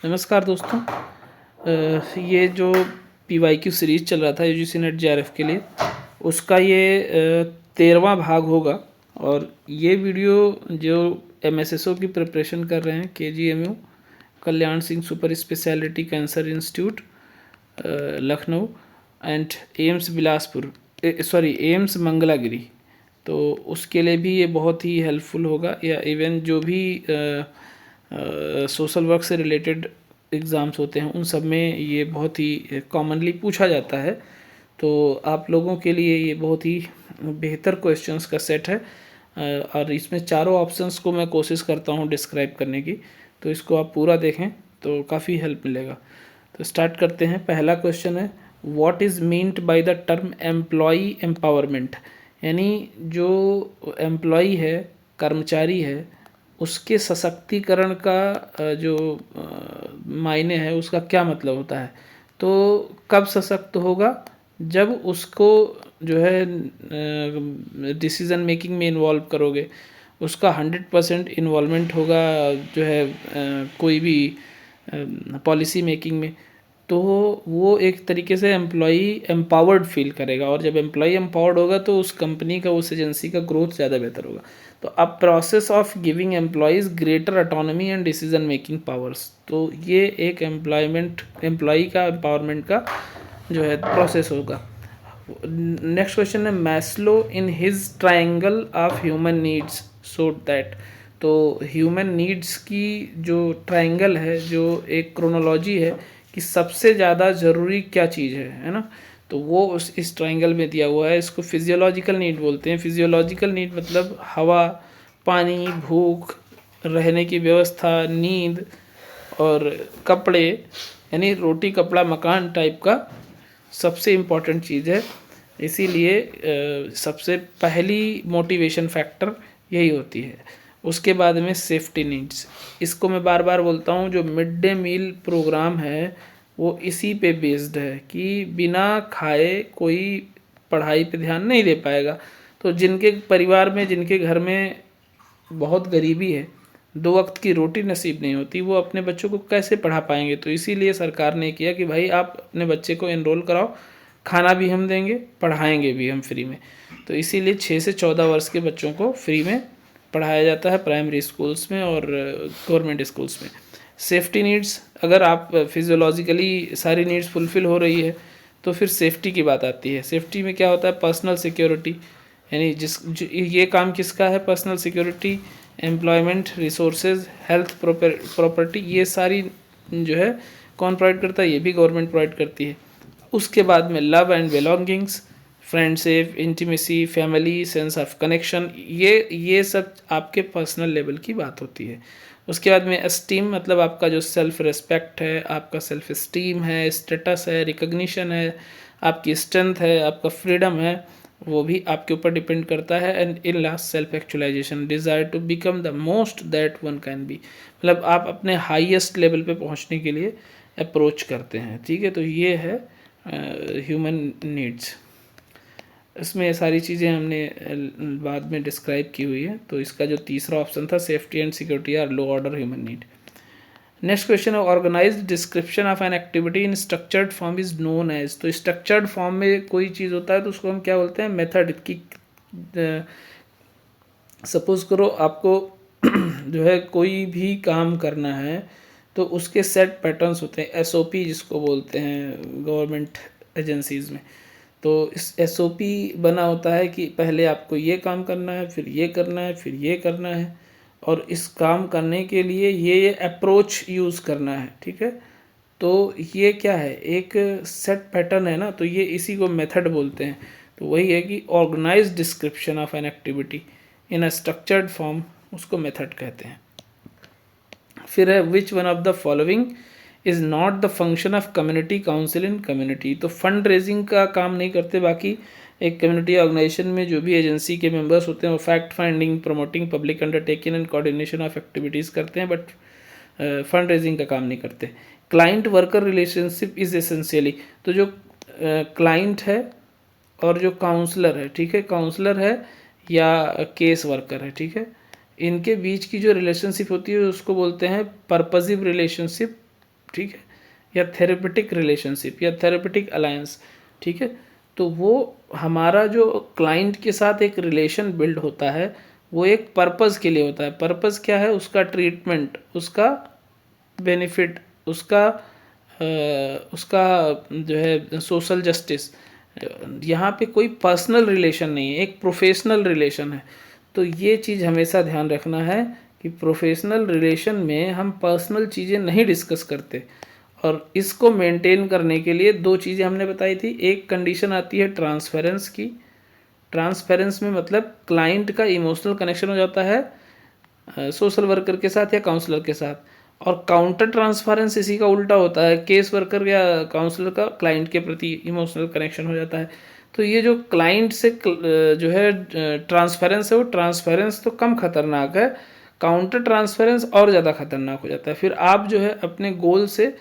नमस्कार दोस्तों। ये जो PYQ सीरीज़ चल रहा था UGC नेट JRF के लिए, उसका ये 13वां भाग होगा। और ये वीडियो जो MSSO की प्रिपरेशन कर रहे हैं KGMU Kalyan Singh super speciality cancer institute Lucknow and AIIMS Bilaspur AIIMS Mangalagiri, तो उसके लिए भी ये बहुत ही हेल्पफुल होगा। या इवन जो भी सोशल वर्क से रिलेटेड एग्ज़ाम्स होते हैं उन सब में ये बहुत ही कॉमनली पूछा जाता है। तो आप लोगों के लिए ये बहुत ही बेहतर क्वेश्चंस का सेट है। और इसमें चारों ऑप्शंस को मैं कोशिश करता हूँ डिस्क्राइब करने की, तो इसको आप पूरा देखें तो काफ़ी हेल्प मिलेगा। तो स्टार्ट करते हैं। पहला क्वेश्चन है, what is meant by the term employee empowerment. यानी जो एम्प्लॉई है, कर्मचारी है, उसके सशक्तिकरण का जो मायने है उसका क्या मतलब होता है। तो कब सशक्त होगा, जब उसको जो है डिसीज़न मेकिंग में इन्वॉल्व करोगे, उसका 100% इन्वॉल्वमेंट होगा जो है कोई भी पॉलिसी मेकिंग में, तो वो एक तरीके से एम्प्लॉई एम्पावर्ड फील करेगा। और जब एम्प्लॉई एम्पावर्ड होगा तो उस कंपनी का, उस एजेंसी का ग्रोथ ज़्यादा बेहतर होगा। तो अब process of giving employees greater autonomy and decision making powers, तो ये एक एम्प्लॉई का एम्पावरमेंट का जो है प्रोसेस होगा। नेक्स्ट क्वेश्चन है, Maslow in his triangle of human needs showed that. तो ह्यूमन नीड्स की जो ट्रायंगल है, जो एक क्रोनोलॉजी है कि सबसे ज़्यादा ज़रूरी क्या चीज़ है ना, तो वो इस ट्रायंगल में दिया हुआ है। इसको फिजियोलॉजिकल नीड बोलते हैं। फिजियोलॉजिकल नीड मतलब हवा, पानी, भूख, रहने की व्यवस्था, नींद और कपड़े, यानी रोटी कपड़ा मकान टाइप का सबसे इम्पॉर्टेंट चीज़ है। इसीलिए सबसे पहली मोटिवेशन फैक्टर यही होती है। उसके बाद में सेफ्टी नीड्स, इसको मैं बार बार बोलता हूँ, जो मिड डे मील प्रोग्राम है वो इसी पे बेस्ड है कि बिना खाए कोई पढ़ाई पे ध्यान नहीं दे पाएगा। तो जिनके परिवार में, जिनके घर में बहुत गरीबी है, 2 वक्त की रोटी नसीब नहीं होती, वो अपने बच्चों को कैसे पढ़ा पाएंगे। तो इसीलिए सरकार ने किया कि भाई आप अपने बच्चे को एनरोल कराओ, खाना भी हम देंगे, पढ़ाएंगे भी हम फ्री में। तो इसीलिए 6 से 14 वर्ष के बच्चों को फ्री में पढ़ाया जाता है प्राइमरी स्कूल्स में और गवर्नमेंट स्कूल्स में। सेफ्टी नीड्स, अगर आप फिजियोलॉजिकली सारी नीड्स फुलफ़िल हो रही है तो फिर सेफ्टी की बात आती है। सेफ्टी में क्या होता है, पर्सनल सिक्योरिटी, यानी ये काम किसका है, personal security, employment, resources, health, property, ये सारी जो है कौन प्रोवाइड करता है, ये भी गवर्नमेंट प्रोवाइड करती है। उसके बाद में love and belongings, friendship, intimacy, family, sense of connection, ये सब आपके पर्सनल लेवल की बात होती है। उसके बाद में एस्टीम, मतलब आपका जो सेल्फ रिस्पेक्ट है, आपका सेल्फ एस्टीम है, स्टेटस है, रिकग्निशन है, आपकी स्ट्रेंथ है, आपका फ्रीडम है, वो भी आपके ऊपर डिपेंड करता है। And in last self actualisation, desire to become the most that one can be, मतलब आप अपने हाईएस्ट लेवल पे पहुंचने के लिए अप्रोच करते हैं। ठीक है, तो ये है ह्यूमन नीड्स। इसमें ये सारी चीज़ें हमने बाद में डिस्क्राइब की हुई है। तो इसका जो तीसरा ऑप्शन था, safety and security are low order human need. Next question है, organised description of an activity in structured form is known as. तो स्ट्रक्चर्ड फॉर्म में कोई चीज़ होता है तो उसको हम क्या बोलते हैं, मेथड की। सपोज करो आपको जो है कोई भी काम करना है तो उसके सेट पैटर्न्स होते हैं, SOP जिसको बोलते हैं गवर्नमेंट एजेंसीज़ में। तो इस SOP बना होता है कि पहले आपको ये काम करना है, फिर ये करना है, फिर ये करना है, और इस काम करने के लिए ये अप्रोच यूज़ करना है। ठीक है, तो ये क्या है, एक सेट पैटर्न है ना, तो ये इसी को मेथड बोलते हैं। तो वही है कि organised description of an activity in a structured form, उसको मेथड कहते हैं। फिर है, which one of the following is not the function of community council in community. तो फंड रेजिंग का काम नहीं करते, बाकी एक कम्युनिटी ऑर्गेनाइजेशन में जो भी एजेंसी के मेंबर्स होते हैं वो fact finding, promoting public undertaking and coordination of activities करते हैं, बट फंड रेजिंग का काम नहीं करते। Client worker relationship is essentially, तो जो क्लाइंट है और जो काउंसलर है, ठीक है, काउंसलर है या केस वर्कर है, ठीक है, इनके बीच की जो रिलेशनशिप होती है उसको बोलते हैं पर्पसिव रिलेशनशिप ठीक है, या थेरेपेटिक रिलेशनशिप या थेरेपेटिक अलायंस, ठीक है। तो वो हमारा जो क्लाइंट के साथ एक रिलेशन बिल्ड होता है वो एक पर्पज़ के लिए होता है। पर्पज़ क्या है? उसका ट्रीटमेंट, उसका बेनिफिट, उसका जो है सोशल जस्टिस। यहाँ पे कोई पर्सनल रिलेशन नहीं है, एक प्रोफेशनल रिलेशन है। तो ये चीज़ हमेशा ध्यान रखना है कि प्रोफेशनल रिलेशन में हम पर्सनल चीज़ें नहीं डिस्कस करते। और इसको मेंटेन करने के लिए दो चीज़ें हमने बताई थी। एक कंडीशन आती है ट्रांसफेरेंस की। ट्रांसफेरेंस में मतलब क्लाइंट का इमोशनल कनेक्शन हो जाता है सोशल वर्कर के साथ या काउंसलर के साथ। और काउंटर ट्रांसफरेंस इसी का उल्टा होता है, केस वर्कर या काउंसलर का क्लाइंट के प्रति इमोशनल कनेक्शन हो जाता है। तो ये जो क्लाइंट से जो है ट्रांसफरेंस है, वो ट्रांसफरेंस तो कम खतरनाक है, काउंटर ट्रांसफरेंस और ज़्यादा खतरनाक हो जाता है। फिर आप जो है अपने गोल से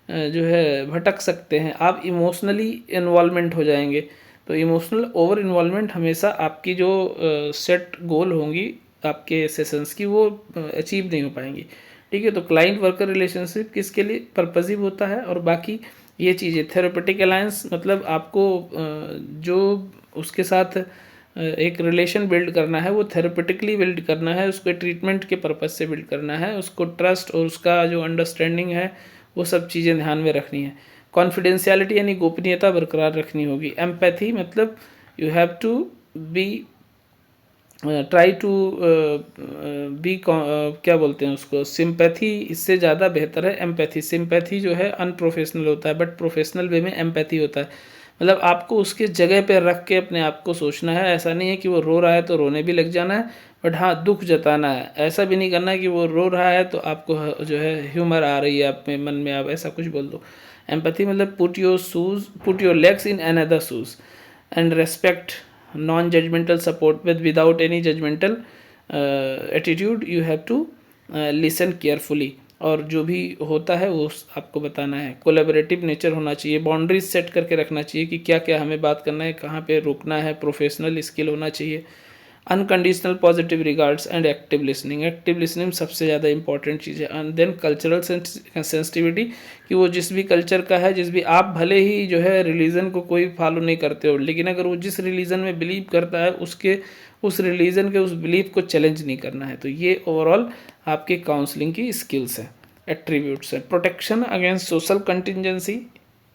जो है भटक सकते हैं, आप इमोशनली इन्वॉल्वमेंट हो जाएंगे। तो इमोशनल ओवर इन्वॉल्वमेंट हमेशा आपकी जो सेट गोल होंगी आपके सेशंस की, वो अचीव नहीं हो पाएंगी, ठीक है। तो क्लाइंट वर्कर रिलेशनशिप किसके लिए पर्पजिव होता है। और बाकी ये चीज़ें थेरेपेटिक अलायंस मतलब आपको जो उसके साथ एक रिलेशन बिल्ड करना है वो थेरेपेटिकली बिल्ड करना है, उसको ट्रीटमेंट के पर्पज़ से बिल्ड करना है, उसको ट्रस्ट और उसका जो अंडरस्टैंडिंग है वो सब चीज़ें ध्यान में रखनी है। कॉन्फिडेंशियलिटी यानी गोपनीयता बरकरार रखनी होगी। एम्पैथी मतलब you have to be try to be क्या बोलते हैं उसको, सिंपैथी इससे ज़्यादा बेहतर है एम्पैथी। सिंपैथी जो है अनप्रोफेशनल होता है, बट प्रोफेशनल वे में एम्पैथी होता है। मतलब आपको उसके जगह पे रख के अपने आप को सोचना है। ऐसा नहीं है कि वो रो रहा है तो रोने भी लग जाना है, बट हाँ दुख जताना है। ऐसा भी नहीं करना है कि वो रो रहा है तो आपको जो है ह्यूमर आ रही है अपने मन में, आप ऐसा कुछ बोल दो। एम्पैथी मतलब put your legs in another shoes and respect non judgemental support without any judgemental attitude. You have to listen carefully, और जो भी होता है वो आपको बताना है। कोलैबोरेटिव नेचर होना चाहिए, बाउंड्रीज सेट करके रखना चाहिए कि क्या क्या हमें बात करना है, कहाँ पे रुकना है। प्रोफेशनल स्किल होना चाहिए। Unconditional positive regards and active listening. Active listening सबसे ज़्यादा इंपॉर्टेंट चीज़ है। एंड देन कल्चरल सेंसिटिविटी, कि वो जिस भी कल्चर का है, जिस भी, आप भले ही जो है रिलीजन को कोई फॉलो नहीं करते हो, लेकिन अगर वो जिस रिलीजन में बिलीव करता है उसके उस रिलीजन के उस बिलीफ को चैलेंज नहीं करना है। तो ये ओवरऑल आपके काउंसलिंग की स्किल्स हैं, एट्रीब्यूट्स हैं। प्रोटेक्शन अगेंस्ट सोशल कंटिजेंसी,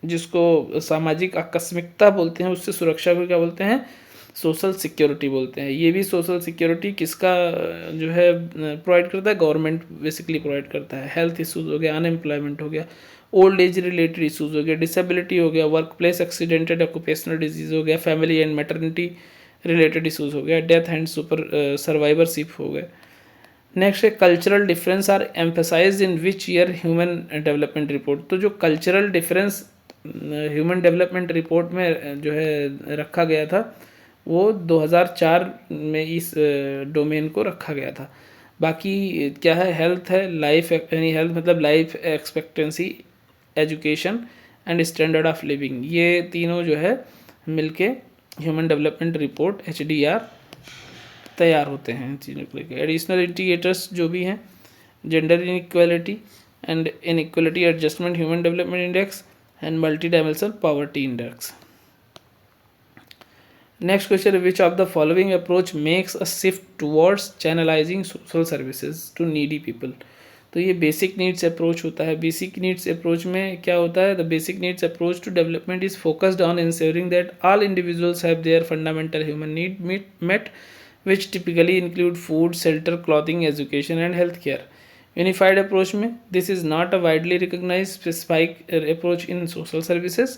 जिसको सामाजिक आकस्मिकता बोलते हैं, उससे सुरक्षा को क्या बोलते हैं? सोशल सिक्योरिटी बोलते हैं। ये भी सोशल सिक्योरिटी किसका जो है प्रोवाइड करता है? गवर्नमेंट बेसिकली प्रोवाइड करता है। हेल्थ इश्यूज़ हो गया, अनएम्प्लॉयमेंट हो गया, ओल्ड एज रिलेटेड इश्यूज़ हो गया, डिसेबिलिटी हो गया, work place accidented occupational disease हो गया, family and maternity related issues हो गया, डेथ एंड सर्वाइवरशिप हो गए। नेक्स्ट है cultural difference are emphasise in which year human development report. तो जो cultural difference human development report में जो है रखा गया था, वो 2004 में इस डोमेन को रखा गया था। बाकी क्या है? हेल्थ है, लाइफ यानी हेल्थ मतलब life expectancy, education and standard of living. ये तीनों जो है मिलके ह्यूमन डेवलपमेंट रिपोर्ट HDR तैयार होते हैं इन चीज़ों को लेकर। एडिशनल इंडिकेटर्स जो भी हैं, gender inequality and inequality adjustment human development index and multi dimensional poverty index. Next question, which of the following approach makes a shift towards channelising social services to needy people. तो ये basic needs approach होता है। Basic needs approach में क्या होता है? The basic needs approach to development is focused on ensuring that all individuals have their fundamental human need met, which typically include food, shelter, clothing, education and healthcare. Unified approach में this is not a widely recognized specific approach in social services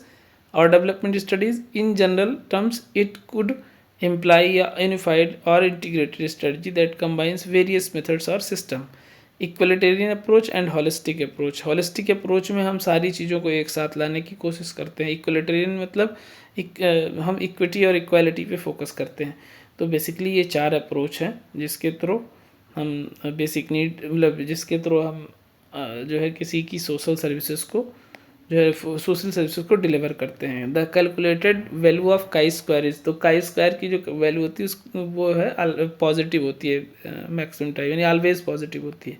or development studies. In general terms, it could imply a unified or integrated strategy that combines various methods or system. Egalitarian approach and holistic approach. Holistic approach में हम सारी चीज़ों को एक साथ लाने की कोशिश करते हैं। इक्वलिटेरियन मतलब हम इक्विटी और इक्वालिटी पे फोकस करते हैं। तो बेसिकली ये 4 अप्रोच हैं जिसके थ्रू हम बेसिक नीड मतलब जिसके थ्रू हम जो है किसी की सोशल सर्विसेज को जो है सोशल सर्विसेज को डिलीवर करते हैं। The calculated value of chi square is, तो काई स्क्वायर की जो वैल्यू होती है वो है पॉजिटिव होती है मैक्सिमम टाइम, यानी ऑलवेज पॉजिटिव होती है।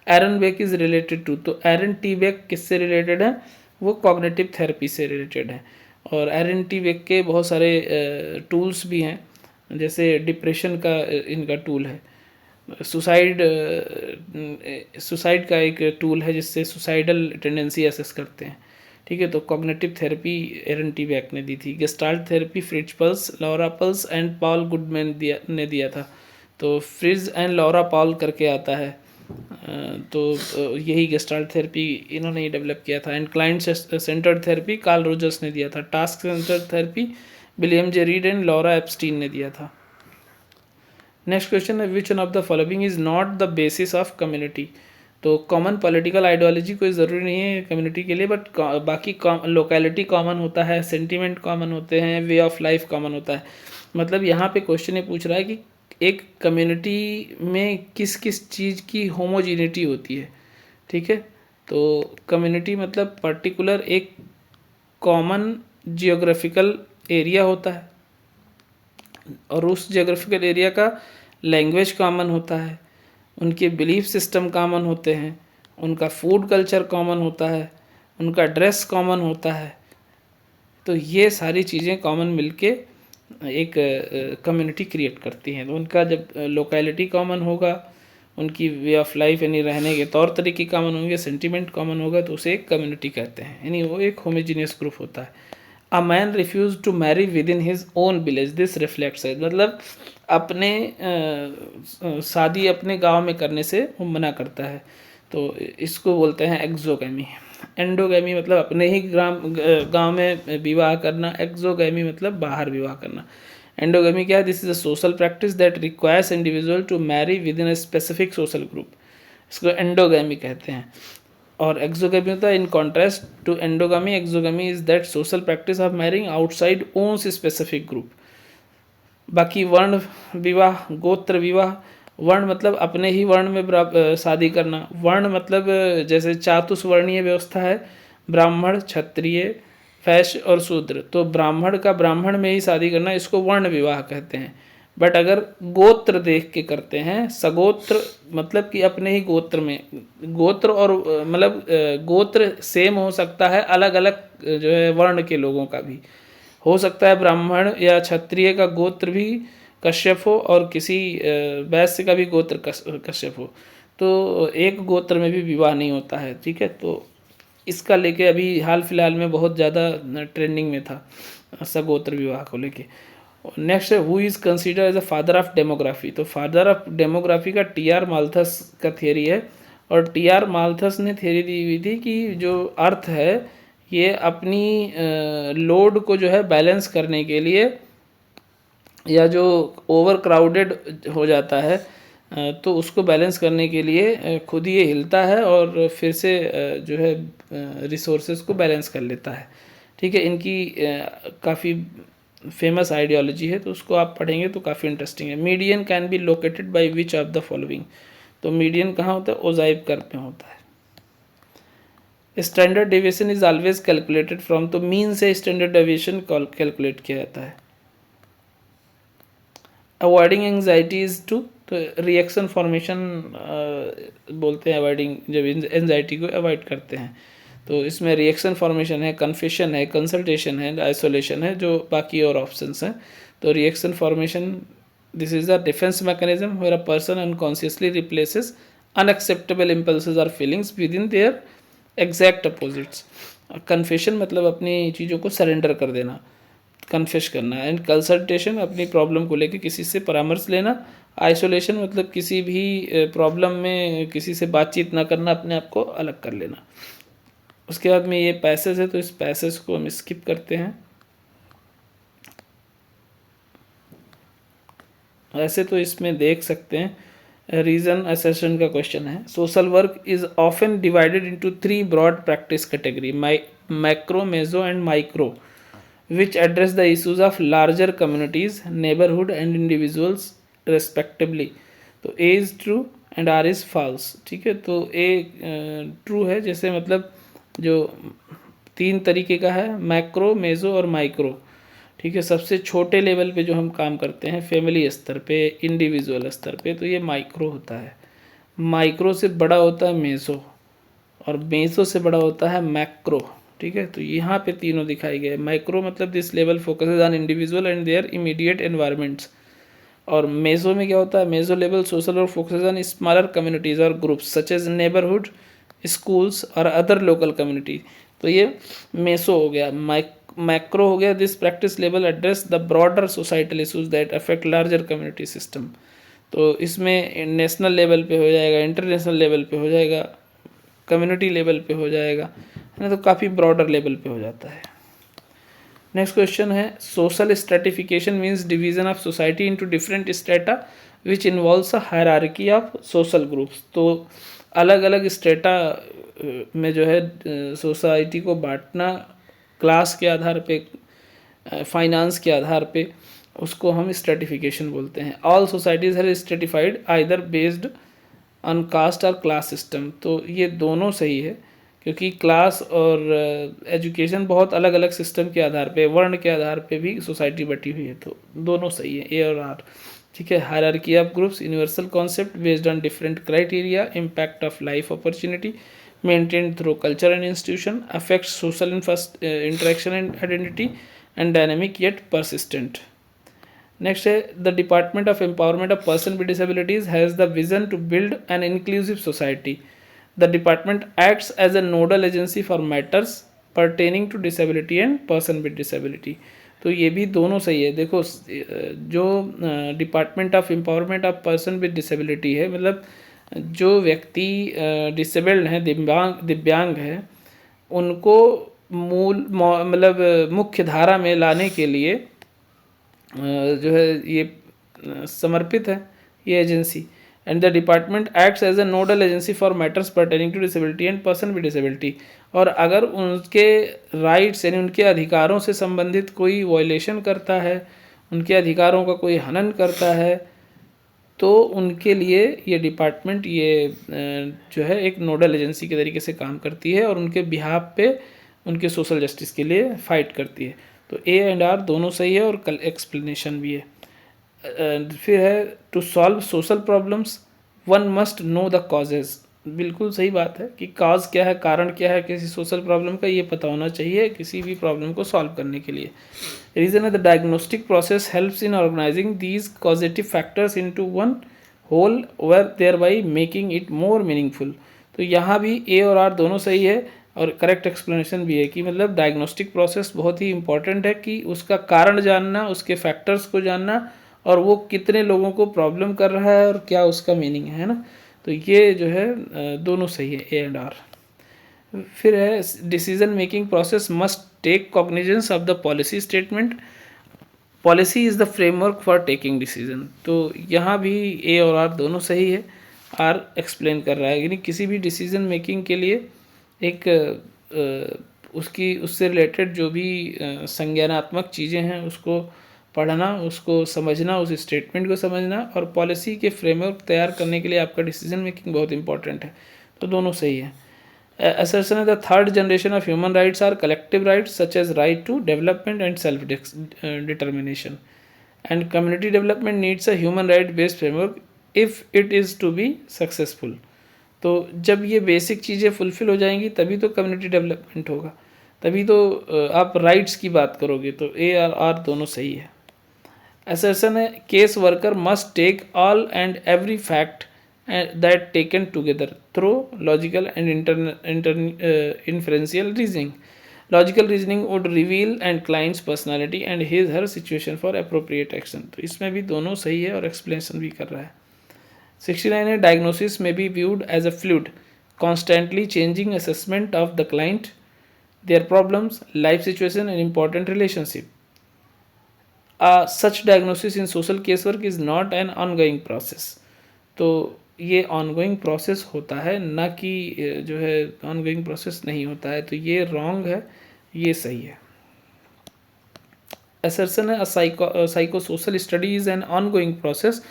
एरन बेक इज़ रिलेटेड टू, तो एरन टी बेक किससे रिलेटेड है, वो कॉग्निटिव थेरेपी से रिलेटेड है। और एरन टी बेक के बहुत सारे टूल्स भी हैं, जैसे डिप्रेशन का इनका टूल है, सुसाइड का एक टूल है जिससे सुसाइडल टेंडेंसी असेस करते हैं। ठीक है, तो कॉग्निटिव थेरेपी एरन टी बेक ने दी थी। Gestalt therapy Fritz pearls, Laura pearls and Paul Goodman ने दिया था। तो फ्रिज एंड लॉरा पॉल करके आता है, तो यही गेस्टाल्ट थेरेपी इन्होंने ही डेवलप किया था। And client centred therapy Carl Rogers ने दिया था। Task centred therapy William J read and Laura Epstein ने दिया था। नेक्स्ट क्वेश्चन है, which one of the following is not the basis of community. तो कॉमन पॉलिटिकल आइडियोलॉजी कोई ज़रूरी नहीं है कम्युनिटी के लिए, बट बाकी लोकेलिटी कॉमन होता है, सेंटिमेंट कॉमन होते हैं, वे ऑफ लाइफ कॉमन होता है। मतलब यहाँ पे क्वेश्चन ये पूछ रहा है कि एक कम्युनिटी में किस किस चीज़ की होमोजीनिटी होती है। ठीक है, तो कम्युनिटी मतलब पर्टिकुलर एक कॉमन जियोग्राफिकल एरिया होता है, और उस जियोग्राफिकल एरिया का लैंग्वेज कॉमन होता है, उनके बिलीफ सिस्टम कॉमन होते हैं, उनका फूड कल्चर कॉमन होता है, उनका ड्रेस कॉमन होता है। तो ये सारी चीज़ें कॉमन मिलके एक कम्युनिटी क्रिएट करती हैं। तो उनका जब लोकेलिटी कॉमन होगा, उनकी वे ऑफ लाइफ यानी रहने के तौर तरीके कॉमन होंगे, सेंटिमेंट कॉमन होगा, तो उसे एक कम्युनिटी कहते हैं, यानी वो एक होमोजीनियस ग्रुप होता है। A man refuse to marry within his own village, this reflects है, मतलब अपने शादी अपने गांव में करने से वो मना करता है, तो इसको बोलते हैं एक्सोगैमी। एंडोगैमी मतलब अपने ही गांव में विवाह करना, एक्सोगैमी मतलब बाहर विवाह करना। एंडोगैमी क्या है, this is a social practice that requires individual to marry within a specific social group, इसको एंडोगैमी कहते हैं। और एक्सोगैमी होता है in contrast to endogamy, exogamy is that social practice of marrying outside one's specific group. बाकी वर्ण विवाह, गोत्र विवाह, वर्ण मतलब अपने ही वर्ण में शादी करना, वर्ण मतलब जैसे चातुर्वर्णीय व्यवस्था है, ब्राह्मण, क्षत्रिय, वैश्य और शूद्र, तो ब्राह्मण का ब्राह्मण में ही शादी करना, इसको वर्ण विवाह कहते हैं। बट अगर गोत्र देख के करते हैं, सगोत्र मतलब कि अपने ही गोत्र में, गोत्र और मतलब गोत्र सेम हो सकता है, अलग अलग जो है वर्ण के लोगों का भी हो सकता है, ब्राह्मण या क्षत्रिय का गोत्र भी कश्यप हो और किसी वैश्य का भी गोत्र कश्यप हो, तो एक गोत्र में भी विवाह नहीं होता है। ठीक है, तो इसका लेके अभी हाल फिलहाल में बहुत ज़्यादा ट्रेंडिंग में था सगोत्र विवाह को लेके। नेक्स्ट है, who is consider as a father of demography. तो फादर ऑफ डेमोग्राफी का टी.आर. माल्थस का थियरी है, और टी.आर. माल्थस ने थियरी दी हुई थी कि जो अर्थ है ये अपनी लोड को जो है बैलेंस करने के लिए, या जो ओवर क्राउडेड हो जाता है तो उसको बैलेंस करने के लिए खुद ये हिलता है और फिर से जो है रिसोर्सेज को बैलेंस कर लेता है। ठीक है, इनकी काफ़ी फेमस आइडियोलॉजी है, तो उसको आप पढ़ेंगे तो काफ़ी इंटरेस्टिंग है। Median can be located by which of the following. तो मीडियन कहाँ होता है, ओजाइव कर्व में होता है। Standard deviation is always calculated from, तो मीन से स्टैंडर्ड डेविएशन कैलकुलेट किया जाता है। अवॉइडिंग एंजाइटी इज टू, तो रिएक्शन फॉर्मेशन बोलते हैं अवॉइडिंग, जब एंजाइटी को अवॉइड करते हैं, तो इसमें रिएक्शन फॉर्मेशन है, कन्फेशन है, कंसल्टेशन है, आइसोलेशन है, जो बाकी और ऑप्शंस हैं। तो reaction formation, this is the defence mechanism where a person unconsciously replaces unacceptable impulses और feelings with in their exact opposites. Confession मतलब अपनी चीज़ों को सरेंडर कर देना, कन्फेस करना। एंड कंसल्टेशन अपनी प्रॉब्लम को लेकर किसी से परामर्श लेना। आइसोलेशन मतलब किसी भी प्रॉब्लम में किसी से बातचीत ना करना, अपने आप को अलग कर लेना। उसके बाद में ये पैसेज है, तो इस पैसेज को हम स्किप करते हैं। ऐसे तो इसमें देख सकते हैं, रीजन असेसन का क्वेश्चन है। Social work is often divided into 3 broad practice category, macro, mezzo and micro, which address the issues of larger communities, neighborhood and individuals respectively। तो A is true and R is false। ठीक है, तो A true है, जैसे मतलब जो 3 तरीके का है, मैक्रो, मेजो और माइक्रो। ठीक है, सबसे छोटे लेवल पे जो हम काम करते हैं, फैमिली स्तर पे, इंडिविजुअल स्तर पे, तो ये माइक्रो होता है। माइक्रो से बड़ा होता है मेसो, और मेसो से बड़ा होता है मैक्रो। ठीक है, तो यहाँ पे तीनों दिखाई गए। माइक्रो मतलब this level focuses on individual and their immediate environments, और मेसो में क्या होता है, मेसो लेवल सोशल और फोकसेज ऑन स्मॉलर कम्युनिटीज़ और groups such as neighbourhood, schools और अदर लोकल कम्युनिटी। तो ये मेसो हो गया। मैक्रो हो गया, this practice level address the broader societal issues that affect larger community system. तो इसमें नेशनल लेवल पे हो जाएगा, इंटरनेशनल लेवल पे हो जाएगा, कम्युनिटी लेवल पे हो जाएगा, है ना, तो काफ़ी ब्रॉडर लेवल पे हो जाता है। नेक्स्ट क्वेश्चन है, social stratification means division of society into different strata which involves a hierarchy of social groups. तो अलग अलग स्ट्रेटा में जो है सोसाइटी को बांटना क्लास के आधार पे, फाइनेंस के आधार पे, उसको हम स्ट्रेटिफिकेशन बोलते हैं। All societies are stratified either based on caste और क्लास सिस्टम। तो ये दोनों सही है, क्योंकि क्लास और एजुकेशन बहुत अलग अलग सिस्टम के आधार पे, वर्ण के आधार पे भी सोसाइटी बटी हुई है, तो दोनों सही है, ए और आर। ठीक है, hierarchy of groups universal concept based on different criteria, impact of life opportunity maintained through culture and institution, affects social interaction and identity, and dynamic yet persistent. Next है, the Department of Empowerment of Persons with Disabilities has the vision to build an inclusive society. The department acts as a nodal agency for matters pertaining to disability and person with disability. तो ये भी दोनों सही है। देखो, जो department of empowerment of person with disability है, मतलब जो व्यक्ति डिसेबल्ड हैं, दिव्यांग हैं, उनको मतलब मुख्य धारा में लाने के लिए जो है ये समर्पित है ये agency. And the department acts as a nodal agency for matters pertaining to disability and person with disability. और अगर उनके राइट्स यानी उनके अधिकारों से संबंधित कोई वायलेशन करता है, उनके अधिकारों का कोई हनन करता है, तो उनके लिए ये डिपार्टमेंट ये जो है एक नोडल एजेंसी के तरीके से काम करती है और उनके बिहाफ पे उनके सोशल जस्टिस के लिए फ़ाइट करती है। तो ए एंड आर दोनों सही है और कल एक्सप्लेनेशन भी है। फिर है, to solve social problems one must know the causes. बिल्कुल सही बात है कि काज क्या है, कारण क्या है किसी सोशल प्रॉब्लम का, ये पता होना चाहिए किसी भी प्रॉब्लम को सॉल्व करने के लिए। रीज़न है, the diagnostic process helps in organising these causative factors into one whole where there by making it more meaningful. तो यहाँ भी ए और आर दोनों सही है और करेक्ट एक्सप्लेनेशन भी है कि मतलब डायग्नोस्टिक प्रोसेस बहुत ही इंपॉर्टेंट है कि उसका कारण जानना, उसके फैक्टर्स को जानना, और वो कितने लोगों को प्रॉब्लम कर रहा है और क्या उसका मीनिंग है ना। तो ये जो है दोनों सही है, ए एंड आर। फिर है, decision making process must take cognizance of the policy statement, policy is the framework for taking decision. तो यहाँ भी ए और आर दोनों सही है। आर एक्सप्लेन कर रहा है यानी किसी भी डिसीजन मेकिंग के लिए एक उसकी उससे रिलेटेड जो भी संज्ञानात्मक चीज़ें हैं उसको पढ़ना, उसको समझना, उस स्टेटमेंट को समझना, और पॉलिसी के फ्रेमवर्क तैयार करने के लिए आपका डिसीजन मेकिंग बहुत इंपॉर्टेंट है। तो दोनों सही है। assertion of the third generation of human rights are collective rights such as right to development and self determination, and community development needs a human right based framework if it is to be successful. तो जब ये basic चीज़ें fulfil हो जाएंगी तभी तो community development होगा, तभी तो आप राइट्स की बात करोगे। तो ए और आर दोनों सही है। assertion है, case worker must take all and every fact that taken together through logical and inferential reasoning. Logical reasoning would reveal and client's personality and his her situation for appropriate action. तो इसमें भी दोनों सही है और explanation भी कर रहा है। 69 है, diagnosis may be viewed as a fluid, constantly changing assessment of the client, their problems, life situation and important relationship. Such diagnosis in social casework is not an ongoing process. तो ये ongoing process होता है, ना कि जो है ongoing process नहीं होता है। तो ये रॉन्ग है, ये सही है। assertion है, psycho social study is an ongoing process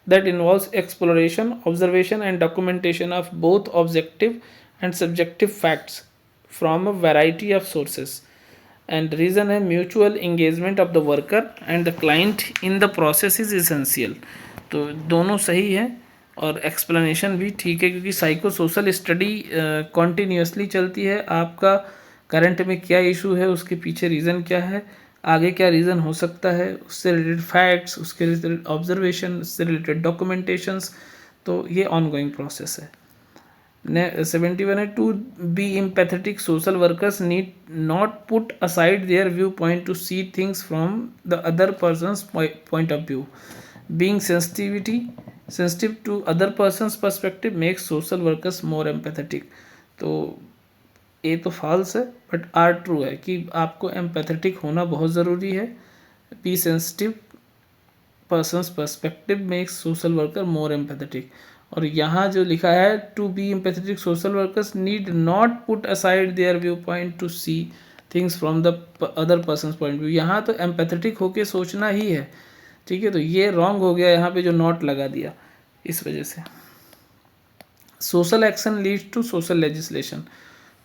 that involves exploration, observation and documentation of both objective and subjective facts from a variety of sources. And reason है, mutual engagement of the worker and the client in the process is essential. तो दोनों सही है और explanation भी ठीक है, क्योंकि साइको सोशल स्टडी कॉन्टीन्यूसली चलती है। आपका करंट में क्या इशू है, उसके पीछे रीज़न क्या है, आगे क्या रीज़न हो सकता है, उससे रिलेटेड फैक्ट्स, उसके रिलेटेड ऑब्जर्वेशन, उससे रिलेटेड डॉक्यूमेंटेशंस, तो ये ऑनगोइंग प्रोसेस है। 71 है, to be empathetic social workers need not put aside their view point to see things from the other persons point of view. Being sensitive to other persons perspective makes social workers more empathetic. तो ये तो false है, but are true है कि आपको empathetic होना बहुत ज़रूरी है। Be sensitive persons perspective makes social worker more empathetic. और यहाँ जो लिखा है, to be empathetic social workers need not put aside their view point to see things from the other person point view. यहाँ तो एम्पैथेटिक होके सोचना ही है, ठीक है। तो ये रॉन्ग हो गया यहाँ पे जो नॉट लगा दिया, इस वजह से। Social action leads to social legislation,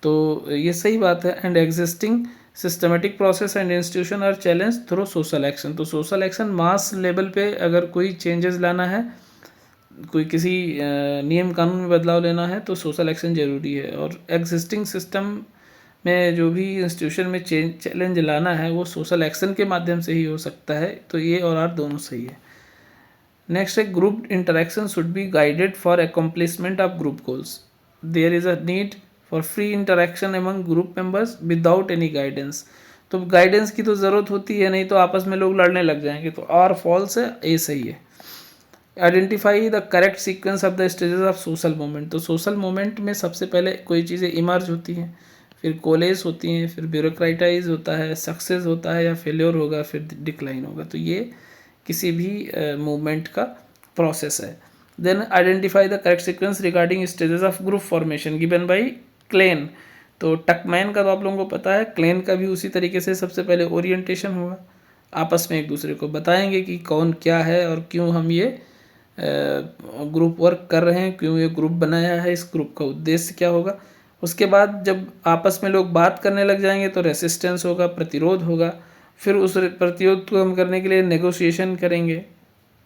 तो ये सही बात है। And existing systematic process and institution are challenge through social action. तो सोशल एक्शन मास लेवल पे अगर कोई चेंजेस लाना है, कोई किसी नियम कानून में बदलाव लेना है, तो सोशल एक्शन ज़रूरी है। और एग्जिस्टिंग सिस्टम में जो भी इंस्टीट्यूशन में चैलेंज लाना है, वो सोशल एक्शन के माध्यम से ही हो सकता है। तो ये और आर दोनों सही है। नेक्स्ट है, group interaction should be guided for accomplishment of group goals. There is a need for free interaction among group members without any guidance. तो गाइडेंस की तो ज़रूरत होती है, नहीं तो आपस में लोग लड़ने लग जाएंगे। तो आर फॉल्स है, ए सही है। Identify the correct sequence of the stages of social movement. तो सोशल मूवमेंट में सबसे पहले कोई चीज़ें इमर्ज होती हैं, फिर कोलेज होती हैं, फिर ब्यूरोक्राटाइज होता है, सक्सेस होता है या फेल्योर होगा, फिर डिक्लाइन होगा। तो ये किसी भी मूवमेंट का प्रोसेस है। Then identify the correct sequence regarding stages of group formation given by Klein. तो टकमैन का तो आप लोगों को पता है, क्लेन का भी उसी तरीके से सबसे पहले ओरिएंटेशन होगा, आपस में एक दूसरे को बताएंगे कि कौन क्या है और क्यों हम ये ग्रुप वर्क कर रहे हैं, क्यों ये ग्रुप बनाया है, इस ग्रुप का उद्देश्य क्या होगा। उसके बाद जब आपस में लोग बात करने लग जाएंगे तो रेसिस्टेंस होगा, प्रतिरोध होगा। फिर उस प्रतिरोध को हम करने के लिए नेगोशिएशन करेंगे,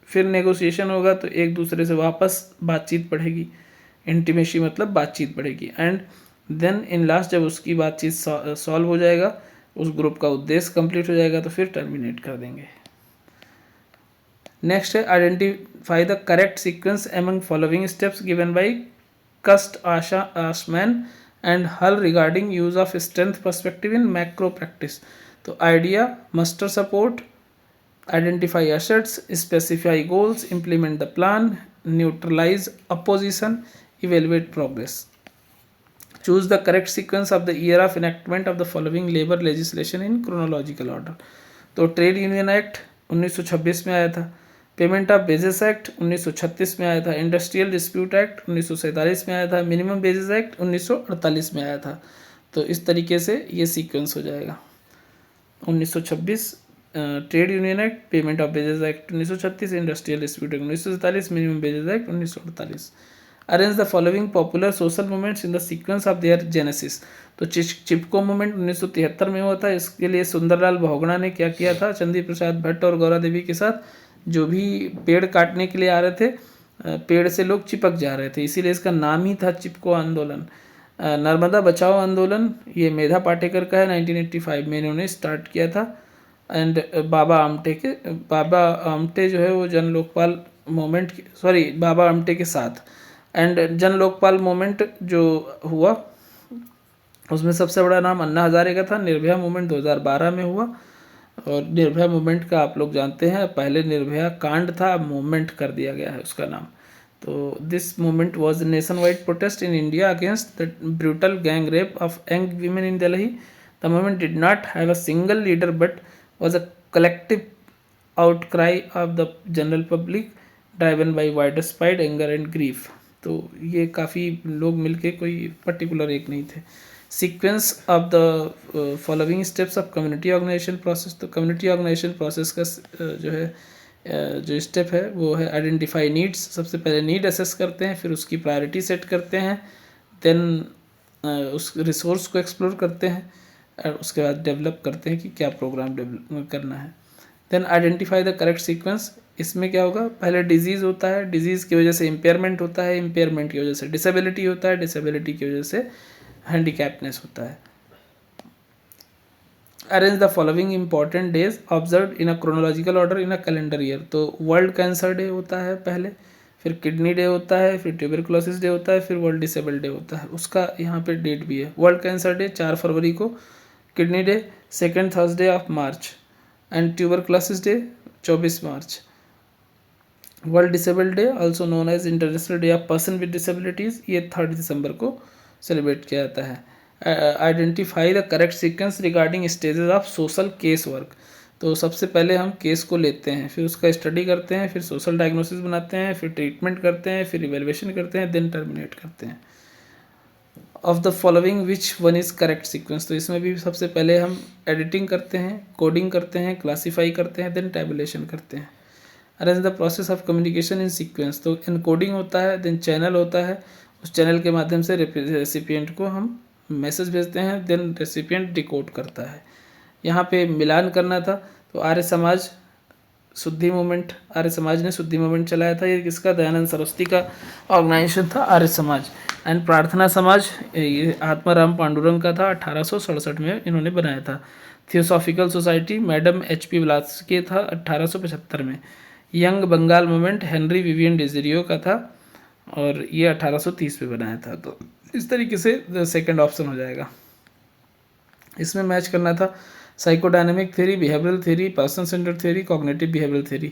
फिर नेगोशिएशन होगा तो एक दूसरे से वापस बातचीत बढ़ेगी, इंटीमेसी मतलब बातचीत बढ़ेगी। एंड देन इन लास्ट जब उसकी बातचीत सॉल्व हो जाएगा, उस ग्रुप का उद्देश्य कंप्लीट हो जाएगा, तो फिर टर्मिनेट कर देंगे। नेक्स्ट है, identify the correct sequence among following steps given by Kirst Ashman and Hull regarding use of strength perspective in macro practice. तो idea, muster support, identify assets, specify goals, implement the plan, neutralise opposition, evaluate progress. Choose the correct sequence of the year of enactment of the following labour legislation in chronological order. तो trade union act 1926 में आया था, payment of wages act 1936 में आया था, industrial dispute act 1947 में आया था, मिनिमम वेजेस एक्ट 1948 में आया था। तो इस तरीके से ये सीक्वेंस हो जाएगा। 1926 trade union act, payment of wages act 1936, industrial dispute act 1947, minimum wages act 1948। Arrange the following popular social movements in the sequence of their genesis. तो चिपको मूवमेंट 1973 में हुआ था। इसके लिए सुंदरलाल बहुगुणा ने क्या किया था, चंदी प्रसाद भट्ट और गौरा देवी के साथ, जो भी पेड़ काटने के लिए आ रहे थे, पेड़ से लोग चिपक जा रहे थे, इसीलिए इसका नाम ही था चिपको आंदोलन। नर्मदा बचाओ आंदोलन, ये मेधा पाटेकर का है, 1985 में इन्होंने स्टार्ट किया था। एंड बाबा आमटे जो है वो जन लोकपाल मूवमेंट, बाबा आमटे के साथ। एंड जन लोकपाल मूवमेंट जो हुआ, उसमें सबसे बड़ा नाम अन्ना हजारे का था। निर्भया मूवमेंट 2012 में हुआ, और निर्भया मूवमेंट का आप लोग जानते हैं, पहले निर्भया कांड था, अब मूवमेंट कर दिया गया है उसका नाम। तो this movement was nation wide protest in India against the brutal gang rape of young women in Delhi. The movement did not have a single leader but was a collective outcry of the general public driven by widespread anger and grief. तो ये काफ़ी लोग मिलके, कोई particular एक नहीं थे। Sequence of the following steps of community organisation process. तो कम्युनिटी ऑर्गेनाइजेशन प्रोसेस का जो है जो स्टेप है वो है आइडेंटिफाई नीड्स। सबसे पहले नीड असेस करते हैं, फिर उसकी प्रायोरिटी सेट करते हैं, देन उस रिसोर्स को एक्सप्लोर करते हैं, और उसके बाद डेवलप करते हैं कि क्या प्रोग्राम डेवलप करना है। Then identify the correct sequence. इसमें क्या होगा, पहले डिजीज़ होता है, डिजीज़ की वजह से इम्पेयरमेंट होता है, इम्पेयरमेंट की वजह से डिसेबिलिटी होता है, डिसेबिलिटी की वजह से हैंडीकैप्टनेस होता है। Arrange the following important days observe in a chronological order in a calendar year. तो वर्ल्ड कैंसर डे होता है पहले, फिर किडनी डे होता है, फिर ट्यूबरकुलोसिस डे होता है, फिर वर्ल्ड डिसेबल डे होता है। उसका यहाँ पे डेट भी है। वर्ल्ड कैंसर डे 4 फरवरी को, kidney day 2nd Thursday of March, and tuberculosis day 24 March. World disable day also known as international day of person with disabilities, ये 3 दिसंबर को सेलिब्रेट किया जाता है। Identify the correct sequence regarding stages of social case work. तो सबसे पहले हम केस को लेते हैं, फिर उसका स्टडी करते हैं, फिर सोशल डायग्नोसिस बनाते हैं, फिर ट्रीटमेंट करते हैं, फिर इवेल्युएशन करते हैं, देन टर्मिनेट करते हैं। Of the following which one is correct sequence. तो इसमें भी सबसे पहले हम एडिटिंग करते हैं, कोडिंग करते हैं, क्लासीफाई करते हैं, देन टैबुलेशन करते हैं। Arrange the process of communication in sequence. तो इनकोडिंग होता है, देन चैनल होता है, उस चैनल के माध्यम से रेसिपिएंट को हम मैसेज भेजते हैं, देन रेसिपिएंट डिकोड करता है। यहाँ पे मिलान करना था, तो आर्य समाज शुद्धि मूवमेंट, आर्य समाज ने शुद्धि मूवमेंट चलाया था। ये किसका, दयानंद सरस्वती का ऑर्गेनाइजेशन था आर्य समाज। एंड प्रार्थना समाज ये आत्माराम पांडुरंग का था, 1867 में इन्होंने बनाया था। Theosophical Society madam HP Blavatsky था 1875 में। Young Bengal movement Henry Vivian डिजरियो का था और ये 1830 में बनाया था। तो इस तरीके से सेकंड ऑप्शन हो जाएगा। इसमें मैच करना था psychodynamic theory, behavioural theory, person centred theory, cognitive behavioural theory.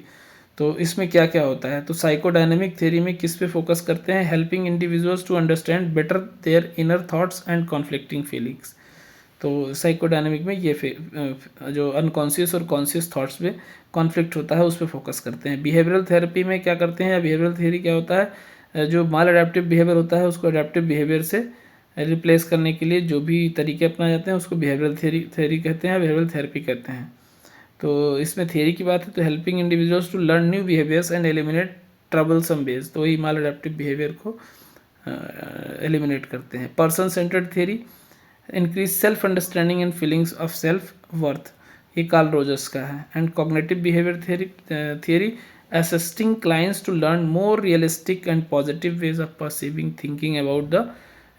तो इसमें क्या क्या होता है, तो साइकोडायनेमिक थ्योरी में किस पे फोकस करते हैं, helping individuals to understand better their inner thoughts and conflicting feelings. तो साइकोडायनेमिक में ये जो अनकॉन्शियस और कॉन्शियस थॉट्स में कॉन्फ्लिक्ट होता है उस पर फोकस करते हैं। बिहेवियरल थेरेपी में क्या करते हैं, या बिहेवियरल थ्योरी क्या होता है, जो माल अडेप्टिव बिहेवियर होता है उसको अडेप्टिव बिहेवियर से रिप्लेस करने के लिए जो भी तरीके अपनाए जाते हैं उसको बिहेवियरल थ्योरी कहते हैं, बिहेवियरल थेरेपी कहते हैं। तो इसमें थ्योरी की बात है तो helping individuals to learn new behaviours and eliminate troublesome base, तो वही माल अडेप्टिव बिहेवियर को एलिमिनेट करते हैं। Person centred theory increase self understanding and feelings of self worth, ये कार्ल रोजर्स का है। And cognitive behaviour theory assisting clients to learn more realistic and positive ways of perceiving thinking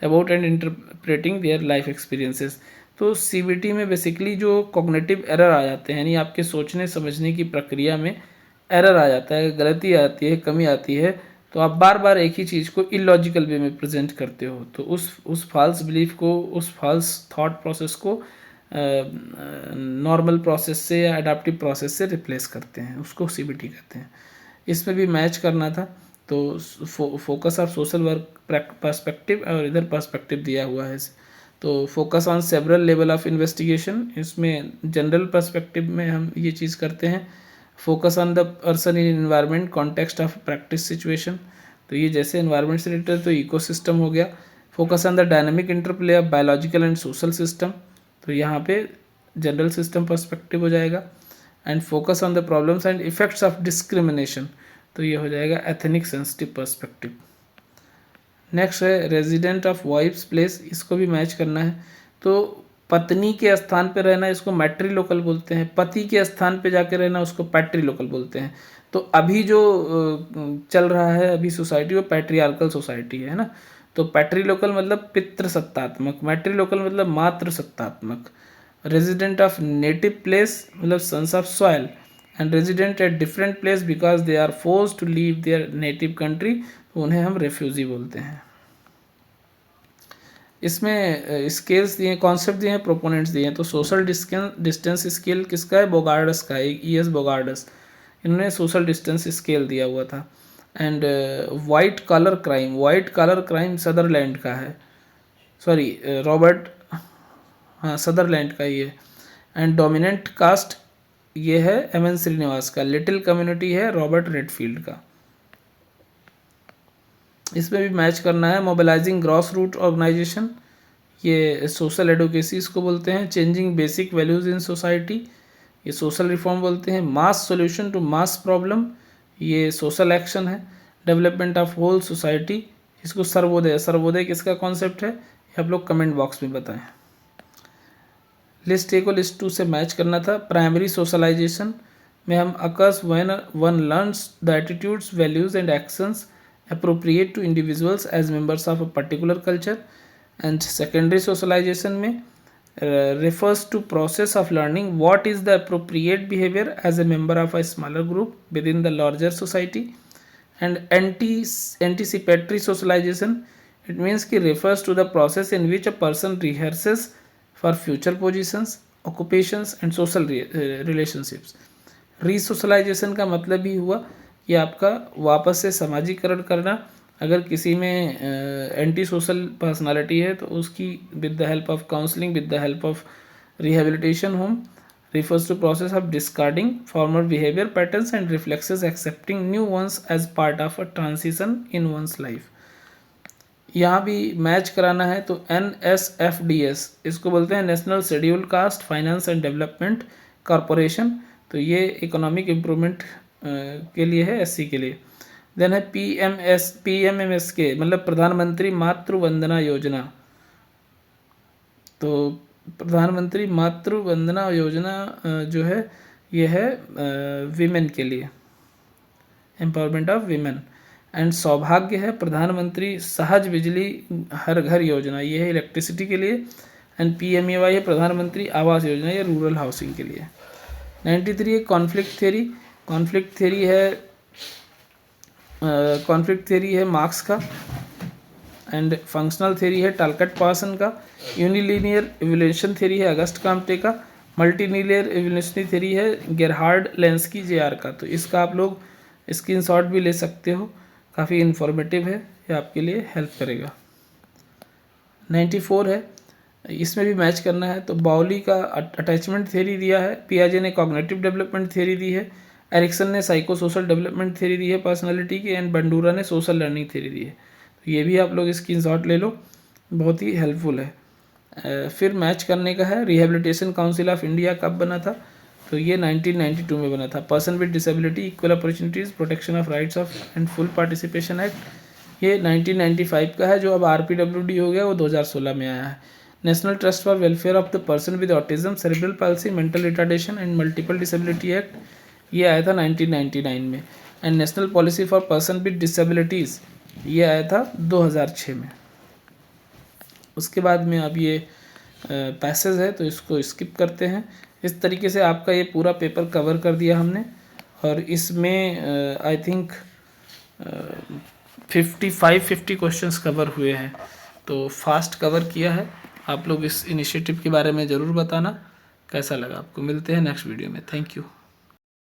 about and interpreting their life experiences. तो CBT में basically जो cognitive error आ जाते हैं, यानी आपके सोचने समझने की प्रक्रिया में एरर आ जाता है, गलती आती है, कमी आती है, तो आप बार बार एक ही चीज़ को इलॉजिकल वे में प्रेजेंट करते हो, तो उस फॉल्स बिलीफ को, उस फॉल्स थॉट प्रोसेस को नॉर्मल प्रोसेस से या अडाप्टिव प्रोसेस से रिप्लेस करते हैं, उसको CBT कहते हैं। इसमें भी मैच करना था, तो focus of social work perspective और इधर पर्सपेक्टिव दिया हुआ है। तो focus on several level of investigation, इसमें जनरल पर्सपेक्टिव में हम ये चीज़ करते हैं। Focus on the person in environment context of practice situation, तो ये जैसे इन्वायरमेंट से रिलेटेड तो इकोसिस्टम हो गया। Focus on the dynamic interplay of biological and social system, तो यहाँ पे जनरल सिस्टम पर्सपेक्टिव हो जाएगा। And focus on the problems and effects of discrimination, तो ये हो जाएगा एथनिक सेंसिटिव पर्सपेक्टिव। नेक्स्ट है रेजिडेंट ऑफ वाइफ्स प्लेस, इसको भी मैच करना है। तो पत्नी के स्थान पे रहना इसको मैट्रिलोकल बोलते हैं, पति के स्थान पे जाके रहना उसको पैट्रिलोकल बोलते हैं। तो अभी जो चल रहा है अभी सोसाइटी वो पैट्रियार्कल सोसाइटी है ना, तो पैट्रिलोकल मतलब पितृसत्तात्मक, मैट्रिलोकल मतलब मातृ सत्तात्मक। रेजिडेंट ऑफ नेटिव प्लेस मतलब sons of soil, and resident at different place because they are force to leave their native country, तो उन्हें हम रेफ्यूजी बोलते हैं। इसमें स्केल्स दिए, कॉन्सेप्ट दिए हैं, प्रोपोनेंट्स दिए हैं। तो सोशल डिस्टेंस स्केल किसका है, बोगार्डस का है, ES बोगार्डस, इन्होंने सोशल डिस्टेंस स्केल दिया हुआ था। And white collar crime Sutherland का है, सॉरी रॉबर्ट, हाँ सदरलैंड का ये। एंड डोमिनेंट कास्ट ये है MN श्रीनिवास का। लिटिल कम्युनिटी है रॉबर्ट रेडफील्ड का। इसमें भी मैच करना है। मोबिलाइजिंग ग्रॉस रूट ऑर्गेनाइजेशन, ये सोशल एडवोकेसी इसको बोलते हैं। Changing basic values in society, ये सोशल रिफॉर्म बोलते हैं। मास सॉल्यूशन टू मास प्रॉब्लम, ये सोशल एक्शन है। डेवलपमेंट ऑफ होल सोसाइटी, इसको सर्वोदय किसका कॉन्सेप्ट है, ये आप लोग कमेंट बॉक्स में बताएं। लिस्ट A को लिस्ट 2 से मैच करना था। प्राइमरी सोशलाइजेशन में हम occurs when one learns the attitudes, values and actions appropriate to individuals as members of a particular culture. And secondary socialization में refers to process of learning what is the appropriate behavior as a member of a smaller group within the larger society. And anticipatory socialization, it means कि refers to the process in which a person rehearses for future positions, occupations and social relationships. रीसोशलाइजेशन का मतलब ही हुआ कि आपका वापस से सामाजिकरण करना। अगर किसी में एंटी सोशल पर्सनालिटी है तो उसकी with the help of counselling, with the help of rehabilitation home, refers to process of discarding former behavior patterns and reflexes, accepting new ones as part of a transition in one's life. यहाँ भी match कराना है तो NSFDS इसको बोलते हैं national schedule caste finance and development corporation. तो ये इकोनॉमिक इम्प्रूवमेंट के लिए है, SC के लिए। देन है PMMSK मतलब प्रधानमंत्री मातृ वंदना योजना। तो प्रधानमंत्री मातृ वंदना योजना जो है ये है विमेन के लिए, एम्पावरमेंट ऑफ विमेन। एंड सौभाग्य है प्रधानमंत्री सहज बिजली हर घर योजना, ये है इलेक्ट्रिसिटी के लिए। एंड PMAY है प्रधानमंत्री आवास योजना, ये रूरल हाउसिंग के लिए। 93 है कॉन्फ्लिक्ट थ्योरी। कॉन्फ्लिक्ट थ्योरी है मार्क्स का। एंड फंक्शनल थ्योरी है टालकट पार्सन का। यूनिलीनियर इवोल्यूशन थ्योरी है अगस्ट काम्टे का। मल्टीलीनियर इवोल्यूशनरी थ्योरी है गेरहार्ड लेंस्की JR का। तो इसका आप लोग स्क्रीनशॉट भी ले सकते हो, काफ़ी इन्फॉर्मेटिव है, ये आपके लिए हेल्प करेगा। 94 है, इसमें भी मैच करना है तो बाउली का अटैचमेंट थ्योरी दिया है, पियाजे ने कॉग्निटिव डेवलपमेंट थ्योरी दी है, एरिक्सन ने साइको सोशल डेवलपमेंट थ्योरी दी है पर्सनालिटी की, एंड बंडूरा ने सोशल लर्निंग थ्योरी दी है। तो ये भी आप लोग स्क्रीनशॉट ले लो, बहुत ही हेल्पफुल है। फिर मैच करने का है रिहेबिलिटेशन काउंसिल ऑफ इंडिया कब बना था, तो ये 1992 में बना था। Person with disability equal opportunities protection of rights of and full participation act, ये 1995 का है। जो अब RPWD हो गया वो 2016 में आया है। National trust for welfare of the person with autism, cerebral palsy, mental retardation and multiple disability act, ये आया था 1999 में। And national policy for person with disabilities, ये आया था 2006 में। उसके बाद में अब ये पैसेज है तो इसको स्किप करते हैं। इस तरीके से आपका ये पूरा पेपर कवर कर दिया हमने, और इसमें आई थिंक 50 क्वेश्चंस कवर हुए हैं, तो फास्ट कवर किया है। आप लोग इस इनिशिएटिव के बारे में ज़रूर बताना कैसा लगा आपको। मिलते हैं नेक्स्ट वीडियो में। Thank you.